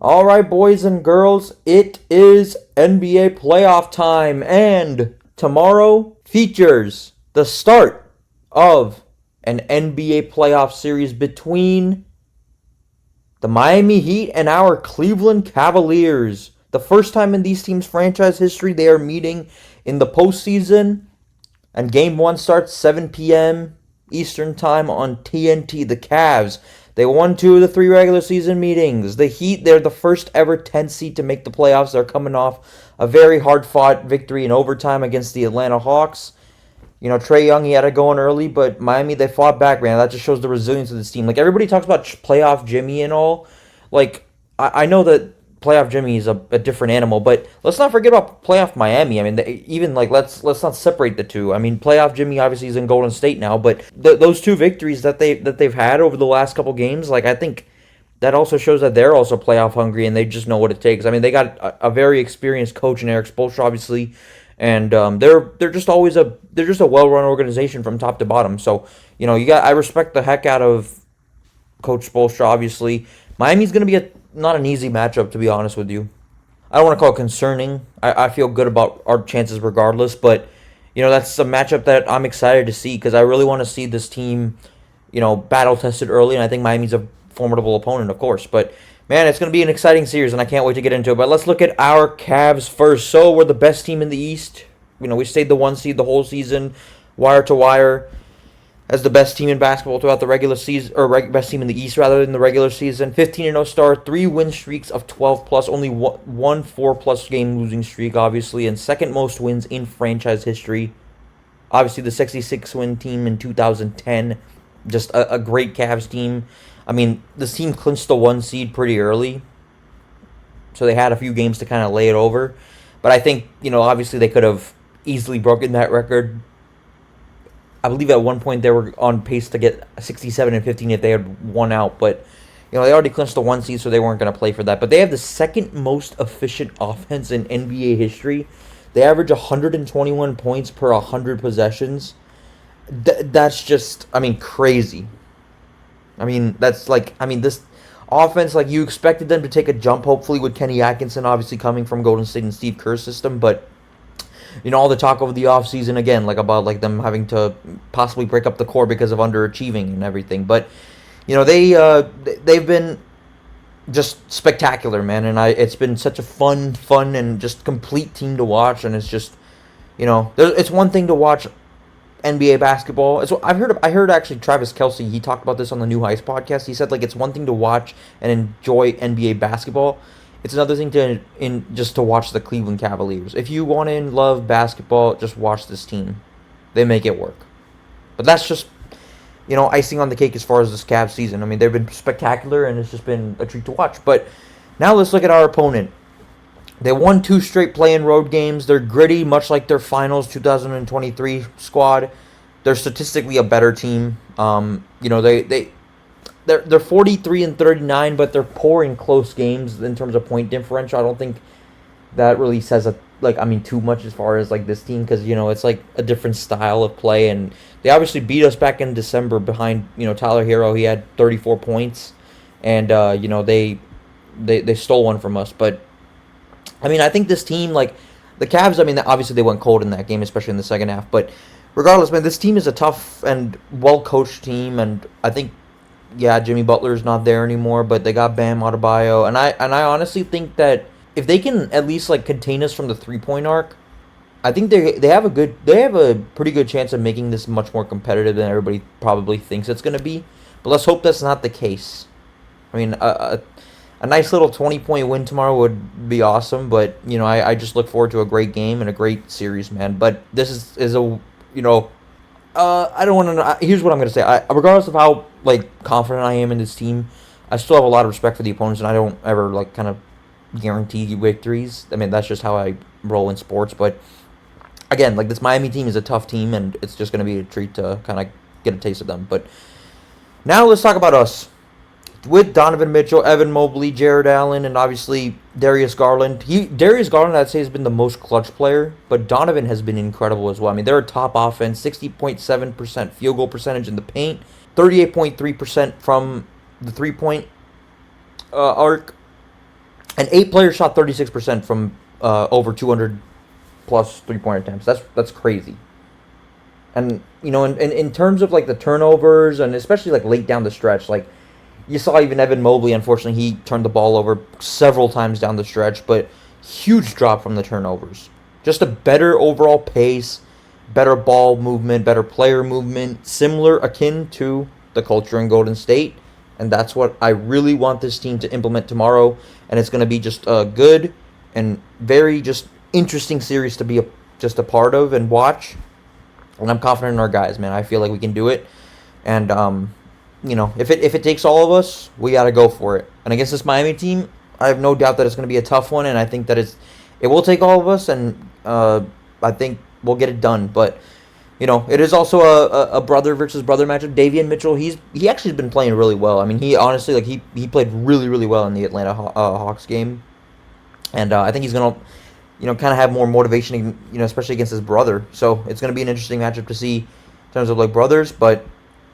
All right, boys and girls, it is NBA playoff time, and tomorrow features the start of an NBA playoff series between the Miami Heat and our Cleveland Cavaliers. The first time in these teams' franchise history they are meeting in the postseason, and Game 1 starts 7 p.m. Eastern Time on TNT. The Cavs, they won 2 of the 3 regular season meetings. The Heat, they're the first ever 10 seed to make the playoffs. They're coming off a very hard-fought victory in overtime against the Atlanta Hawks. You know, Trae Young, he had it going early, but Miami, they fought back, man. That just shows the resilience of this team. Like, everybody talks about playoff Jimmy and all. Like, I know that playoff Jimmy is a different animal, but let's not forget about playoff Miami. I mean, let's not separate the two. I mean, playoff Jimmy obviously is in Golden State now, but those 2 victories that they've had over the last couple games, like, I think that also shows that they're also playoff hungry and they just know what it takes. I mean, they got a very experienced coach in Eric Spoelstra, obviously, and they're just a well-run organization from top to bottom. So, you know, I respect the heck out of Coach Spoelstra, obviously. Miami's going to be not an easy matchup, to be honest with you. I don't want to call it concerning. I feel good about our chances regardless, but, you know, that's a matchup that I'm excited to see because I really want to see this team, you know, battle-tested early, and I think Miami's a formidable opponent, of course. But, man, it's going to be an exciting series, and I can't wait to get into it. But let's look at our Cavs first. So, we're the best team in the East. You know, we stayed the 1 seed the whole season, wire to wire, as the best team in basketball throughout the regular season, or best team in the East rather than the regular season. 15-0 start, 3 win streaks of 12 plus, only one 4+ game losing streak, obviously, and second most wins in franchise history. Obviously, the 66 win team in 2010, just a great Cavs team. I mean, this team clinched the 1 seed pretty early, so they had a few games to kind of lay it over. But I think, you know, obviously they could have easily broken that record. I believe at one point they were on pace to get 67-15 if they had won out, but you know they already clinched the 1 seed, so they weren't going to play for that. But they have the second most efficient offense in NBA history. They average 121 points per 100 possessions. That's just, I mean, crazy. I mean, this offense, like, you expected them to take a jump, hopefully, with Kenny Atkinson obviously coming from Golden State and Steve Kerr's system, but you know, all the talk over the offseason, again, like, about, like, them having to possibly break up the core because of underachieving and everything. But, you know, they've been just spectacular, man. And it's been such a fun, and just complete team to watch. And it's just, you know, it's one thing to watch NBA basketball. I heard actually Travis Kelce, he talked about this on the New Heights podcast. He said, like, it's one thing to watch and enjoy NBA basketball. It's another thing just to watch the Cleveland Cavaliers. If you want to love basketball, just watch this team. They make it work. But that's just, you know, icing on the cake as far as this Cavs season. I mean, they've been spectacular, and it's just been a treat to watch. But now let's look at our opponent. They won 2 straight play-in road games. They're gritty, much like their finals 2023 squad. They're statistically a better team. You know, They're 43-39, but they're poor in close games in terms of point differential. I don't think that really says too much as far as like this team, because you know it's like a different style of play, and they obviously beat us back in December behind, you know, Tyler Herro. He had 34 points, and you know they stole one from us. But I mean, I think this team, like the Cavs, I mean, obviously they went cold in that game, especially in the second half. But regardless, man, this team is a tough and well coached team, and I think, yeah, Jimmy Butler's not there anymore, but they got Bam Adebayo, and I honestly think that if they can at least like contain us from the 3-point arc, I think they have a pretty good chance of making this much more competitive than everybody probably thinks it's going to be. But let's hope that's not the case. I mean, a nice little 20-point win tomorrow would be awesome, but you know, I just look forward to a great game and a great series, man. But this is a, you know, I don't want to know. Here's what I'm going to say. Regardless of how like confident I am in this team, I still have a lot of respect for the opponents, and I don't ever like kind of guarantee victories. I mean, that's just how I roll in sports. But again, like, this Miami team is a tough team, and it's just going to be a treat to kind of get a taste of them. But now let's talk about us. With Donovan Mitchell, Evan Mobley, Jarrett Allen, and obviously Darius Garland. Darius Garland, I'd say, has been the most clutch player, but Donovan has been incredible as well. I mean, they're a top offense, 60.7% field goal percentage in the paint, 38.3% from the 3-point arc. And 8 players shot 36% from over 200 plus 3-point attempts. That's crazy. And, in terms of, like, the turnovers, and especially, like, late down the stretch, like, you saw even Evan Mobley, unfortunately, he turned the ball over several times down the stretch, but huge drop from the turnovers. Just a better overall pace, better ball movement, better player movement, similar, akin to the culture in Golden State. And that's what I really want this team to implement tomorrow. And it's going to be just a good and very just interesting series to be just a part of and watch. And I'm confident in our guys, man. I feel like we can do it. And, if it takes all of us, we got to go for it. And against this Miami team, I have no doubt that it's going to be a tough one. And I think that it will take all of us. And I think we'll get it done. But, it is also a brother versus brother matchup. Davion Mitchell, he actually has been playing really well. I mean, he honestly, like, he played really, really well in the Atlanta Hawks game. And I think he's going to, kind of have more motivation, especially against his brother. So it's going to be an interesting matchup to see in terms of, like, brothers. But,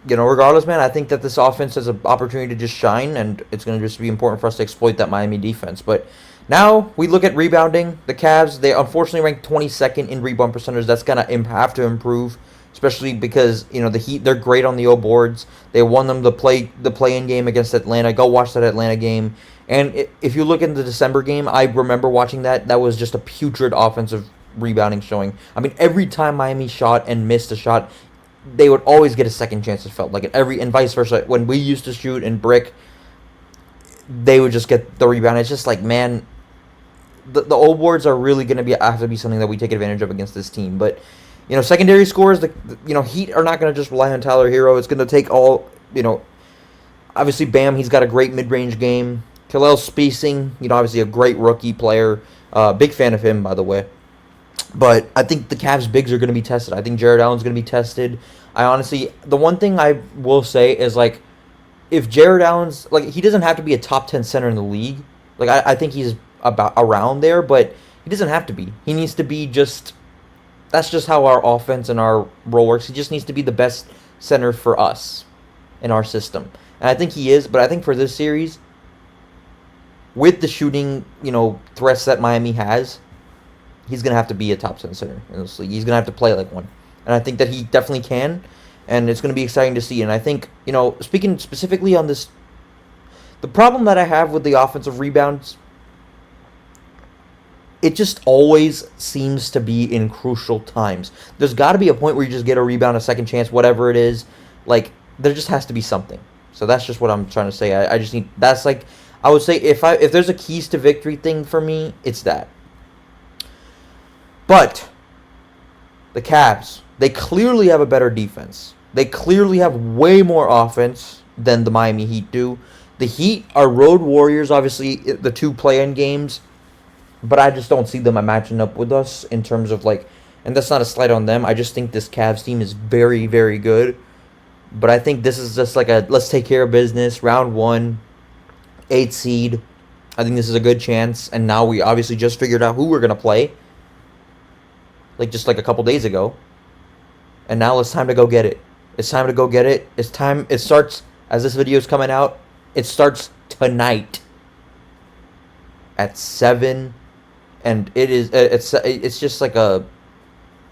regardless, man, I think that this offense has an opportunity to just shine, and it's going to just be important for us to exploit that Miami defense. But now we look at rebounding. The Cavs, they unfortunately ranked 22nd in rebound percentage. That's going to have to improve, especially because, the Heat, they're great on the O boards. They won them the play-in game against Atlanta. Go watch that Atlanta game. And if you look at the December game, I remember watching that. That was just a putrid offensive rebounding showing. I mean, every time Miami shot and missed a shot, they would always get a second chance, it felt like. And vice versa. When we used to shoot and brick, they would just get the rebound. It's just like, man, the O boards are really going to have to be something that we take advantage of against this team. But, secondary scores, Heat are not going to just rely on Tyler Herro. It's going to take all, obviously Bam, he's got a great mid-range game. Khalil Spacing, obviously a great rookie player. Big fan of him, by the way. But I think the Cavs' bigs are going to be tested. I think Jarrett Allen's going to be tested. I honestly, the one thing I will say is, like, if Jarrett Allen's, like, he doesn't have to be a top 10 center in the league. Like, I think he's about around there, but he doesn't have to be. He needs to be just, that's just how our offense and our role works. He just needs to be the best center for us in our system. And I think he is, but I think for this series, with the shooting, threats that Miami has, he's going to have to be a top 10 center in this league. He's going to have to play like one. And I think that he definitely can, and it's going to be exciting to see. And I think, speaking specifically on this, the problem that I have with the offensive rebounds, it just always seems to be in crucial times. There's got to be a point where you just get a rebound, a second chance, whatever it is. Like, there just has to be something. So that's just what I'm trying to say. I just need, that's like, I would say if there's a keys to victory thing for me, it's that. But the Cavs, they clearly have a better defense. They clearly have way more offense than the Miami Heat do. The Heat are road warriors, obviously, the 2 play-in games. But I just don't see them matching up with us in terms of, like, and that's not a slight on them. I just think this Cavs team is very, very good. But I think this is just like a let's take care of business. Round 1, 8 seed. I think this is a good chance. And now we obviously just figured out who we're going to play. Just a couple days ago. And now it's time to go get it. It's time to go get it. It's time. It starts, as this video is coming out, it starts tonight at 7. And it's just like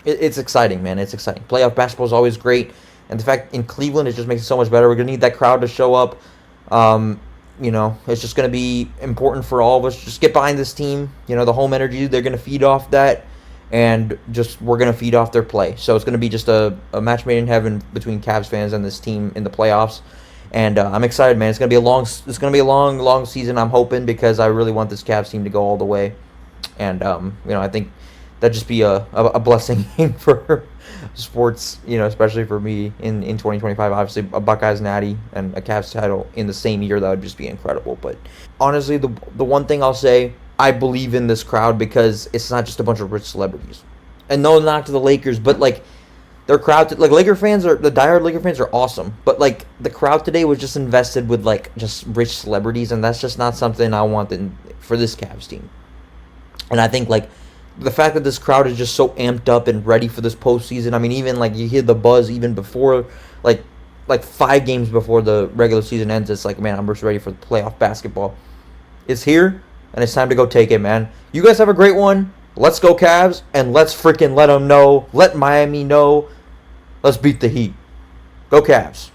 it's exciting, man. It's exciting. Playoff basketball is always great. And the fact in Cleveland, it just makes it so much better. We're going to need that crowd to show up. It's just going to be important for all of us. Just get behind this team. The home energy, they're going to feed off that. And just we're going to feed off their play. So it's going to be just a match made in heaven between Cavs fans and this team in the playoffs. And I'm excited, man. It's going to be a long season, I'm hoping, because I really want this Cavs team to go all the way. And, I think that'd just be a blessing for sports, especially for me in 2025. Obviously, a Buckeyes natty and a Cavs title in the same year, that would just be incredible. But honestly, the one thing I'll say, I believe in this crowd because it's not just a bunch of rich celebrities. And no knock to the Lakers, but, like, their crowd, the diehard Laker fans are awesome. But, like, the crowd today was just invested with, like, just rich celebrities, and that's just not something I want for this Cavs team. And I think, like, the fact that this crowd is just so amped up and ready for this postseason. I mean, even, like, you hear the buzz even before, like 5 games before the regular season ends. It's like, man, I'm just ready for the playoff basketball. It's here, and it's time to go take it, man. You guys have a great one. Let's go Cavs, and let's freaking let them know. Let Miami know. Let's beat the Heat. Go Cavs.